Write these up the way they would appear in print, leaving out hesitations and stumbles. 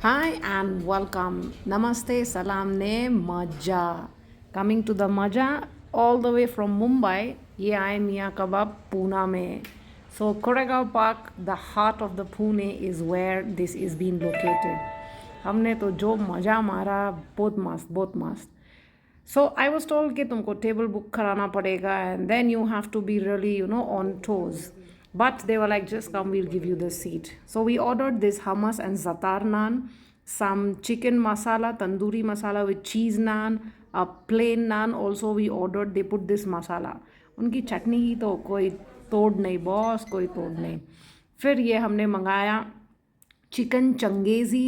Hi and welcome. Namaste, salam ne maja. Coming to the maja all the way from Mumbai. ये आए मियाँ कबाब पूना में. So Koregaon Park, the heart of the Pune is where this is being located. हमने तो जो मज़ा मारा बहुत मस्त बहुत मस्त. So I was told कि तुमको टेबल बुक कराना पड़ेगा and then you have to be really on toes. But they were like, just come, we'll give you the seat. So we ordered this hummus and zatar naan, some chicken masala, tandoori masala with cheese naan, a plain naan also we ordered. They put this masala. उनकी चटनी की तो कोई तोड़ नहीं boss, कोई तोड़ नहीं. फिर ये हमने मंगाया चिकन चंगेज़ी,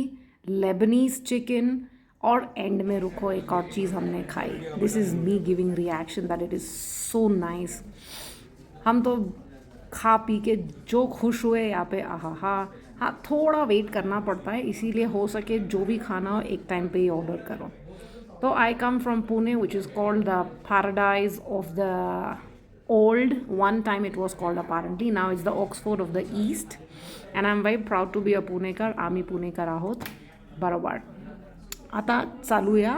लेबनीज चिकन और एंड में रुको एक और चीज़ हमने खाई. This is me giving reaction that it is so nice. हम तो खा पी के जो खुश हुए यहाँ पे. आहा हाँ, थोड़ा वेट करना पड़ता है, इसीलिए हो सके जो भी खाना हो एक टाइम पे ही ऑर्डर करो. तो I come from Pune which is called the paradise of the old. One time it was called apparently. Now it's the Oxford of the East. And I'm very proud to be a Punekar. आम्ही पुणेकर आहोत बरोबर. आता चालूया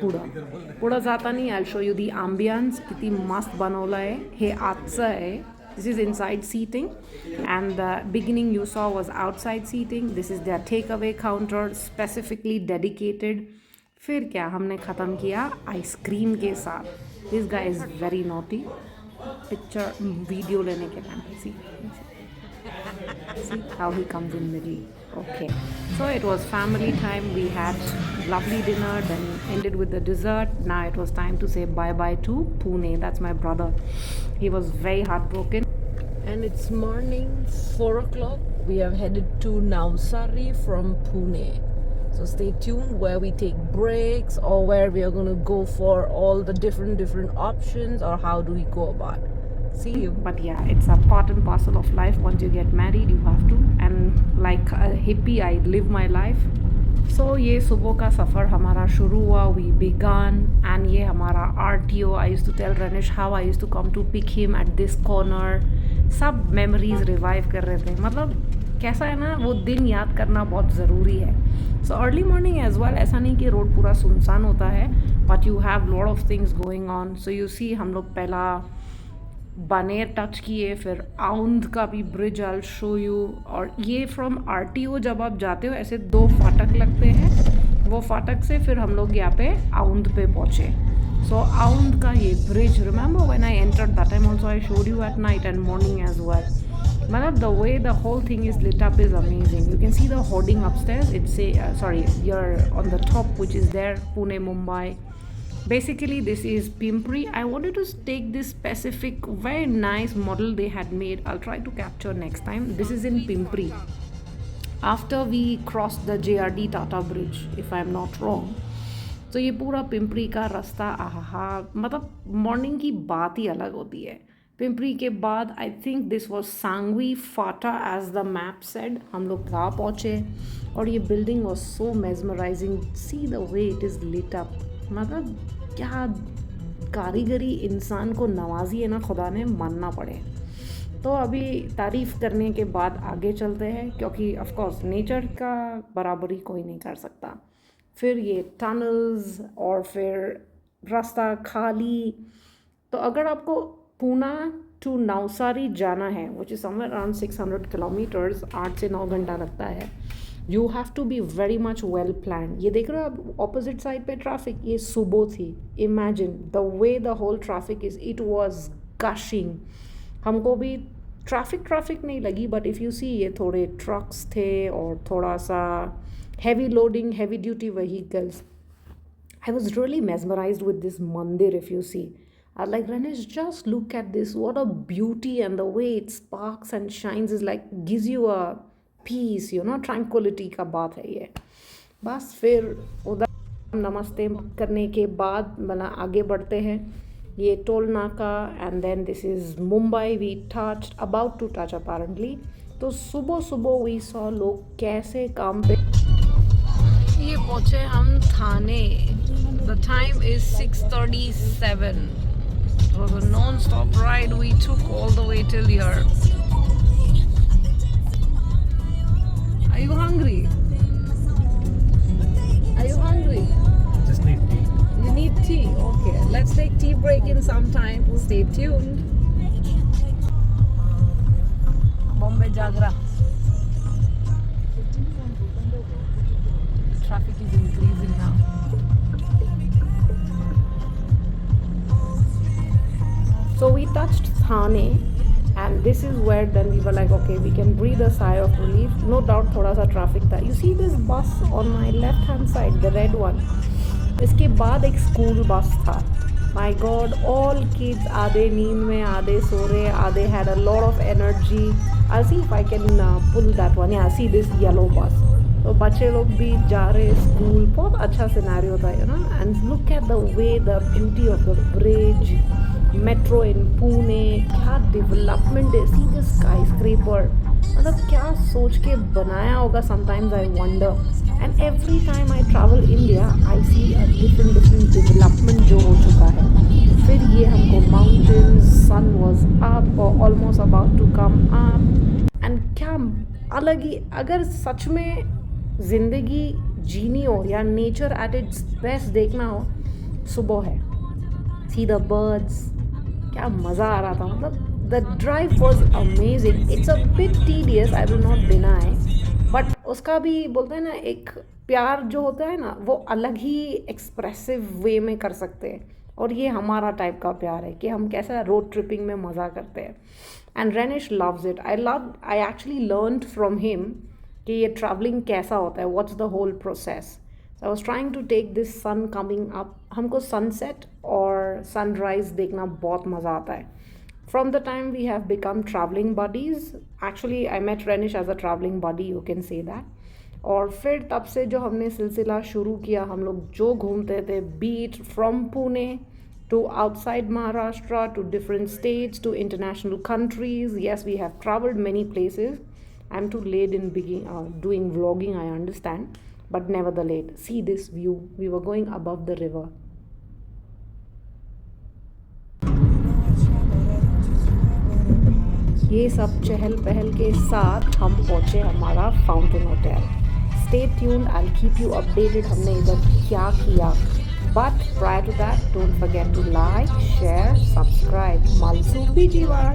पुढं जाताना I'll show you the ambience. किती मस्त बनवलं आहे. हे आजचं आहे. This is inside seating and the beginning you saw was outside seating. This is their takeaway counter specifically dedicated. फिर क्या हमने ख़त्म किया आइसक्रीम के साथ. This guy is very naughty. Picture video लेने के time see how he comes in middle. Okay, so it was family time. We had lovely dinner, then ended with the dessert. Now it was time to say bye bye to Pune. That's my brother. He was very heartbroken. And it's morning 4 o'clock. We have headed to Navsari from Pune. So stay tuned where we take breaks or where we are going to go for all the different options or how do we go about. See you. But yeah, it's a part and parcel of life. Once you get married, you have to. And like a hippie, I live my life. So ये सुबह का सफ़र हमारा शुरू हुआ. We began and ये हमारा RTO. I used to tell Ranish how I used to come to pick him at this corner. सब memories revive कर रहे थे. मतलब कैसा है ना, वो दिन याद करना बहुत ज़रूरी है. So early morning as well. ऐसा नहीं कि रोड पूरा सुनसान होता है, but you have lot of things going on. So you see हम लोग पहला बानेर टच किए, फिर आउंद का भी ब्रिज आई शो यू. और ये फ्रॉम RTO जब आप जाते हो ऐसे 2 फाटक लगते हैं, वो फाटक से फिर हम लोग यहाँ पे आउंद पे पहुँचे. सो आउंद का ये bridge, remember when I entered that time also I showed you at night and morning as well. Malab, the way the whole thing is lit up is amazing. You can see the hoarding upstairs. It's you're on the top, which is there, Pune, Mumbai. Basically, this is Pimpri. I wanted to take this specific, very nice model they had made. I'll try to capture next time. This is in Pimpri. After we crossed the JRD Tata Bridge, if I'm not wrong. तो ये पूरा पिंपरी का रास्ता आहा, मतलब morning की बात ही अलग होती है. पिंपरी के बाद I think this was Sangvi Phata as the map said. हम लोग वहाँ पहुँचे और ये building was so mesmerising. See the way it is lit up. मतलब क्या कारीगरी इंसान को नवाजी है ना खुदा ने, मानना पड़े. तो अभी तारीफ़ करने के बाद आगे चलते हैं, क्योंकि ऑफ कोर्स नेचर का बराबरी कोई नहीं कर सकता. फिर ये टनल्स और फिर रास्ता खाली. तो अगर आपको पूना टू नवसारी जाना है, which is somewhere around 600 kilometres, 8 से 9 घंटा लगता है. You have to be very much well plan. ये देख रहे हो आप ऑपोजिट साइड पे ट्रैफिक, ये सुबह थी. Imagine the way the whole traffic is, it was gushing. हमको भी ट्रैफिक नहीं लगी, बट इफ़ यू सी ये थोड़े ट्रक्स थे और थोड़ा सा heavy loading, heavy duty vehicles. I was really mesmerized with this mandir. If you see, I was like, Ranesh, just look at this, what a beauty, and the way it sparks and shines is like gives you a peace, tranquility का बात है ये. बस फिर उधर नमस्ते करने के बाद बना आगे बढ़ते हैं. ये टोल नाका and then this is Mumbai. We touched, about to touch apparently. तो सुबह we saw लोग कैसे काम पे. ये पहुँचे हम थाने. The time is 6:37. It was a non-stop ride we took all the way till here. Are you hungry? break in some time. Stay tuned. Bombay Jagra. Traffic is increasing now. So we touched Thane, and this is where then we were like, okay, we can breathe a sigh of relief. No doubt thoda sa traffic tha. You see this bus on my left hand side, the red one. इसके बाद एक school bus था. My God, all kids आधे नींद में, आधे सो रहे, आधे had a lot of energy. I'll see if I can pull that one. Yeah, see this yellow bus. तो बच्चे लोग भी जा रहे स्कूल. बहुत अच्छा सिनेरियो था, you know. And look at the way, the beauty of the bridge. Metro in Pune, क्या डेवलपमेंट है. See the skyscraper. मतलब क्या सोच के बनाया होगा. Sometimes I wonder. And every time I travel India I see a different development जो हो चुका है. फिर ये हमको mountains, sun was up almost about to come up. And क्या अलग ही, अगर सच में ज़िंदगी जीनी हो या नेचर एट इट्स बेस्ट देखना हो, सुबह है. See the birds. क्या मज़ा आ रहा था. मतलब the drive was amazing. It's a bit tedious, I will not deny, but उसका भी बोलते हैं ना, एक प्यार जो होता है ना, वो अलग ही एक्सप्रेसिव वे में कर सकते हैं. और ये हमारा टाइप का प्यार है कि हम कैसा रोड ट्रिपिंग में मज़ा करते हैं. And Renish loves it. I actually learned from him कि ये ट्रैवलिंग कैसा होता है, what's the whole process. I was trying to take this sun coming up. हमको sunset और sunrise देखना बहुत मज़ा आता है. From the time we have become traveling buddies, actually I met Renish as a traveling buddy, you can say that. और फिर तब से जो हमने सिलसिला शुरू किया, हम लोग जो घूमते थे, be it from Pune to outside Maharashtra to different states to international countries. Yes, we have traveled many places. I'm too late in doing vlogging, I understand. But nevertheless, see this view. We were going above the river. ये सब चहल पहल के साथ हम पहुँचे हमारा fountain hotel. Stay tuned. I'll keep you updated. हमने इधर क्या किया. But prior to that, don't forget to like, share, subscribe. Malsu Bijiwar.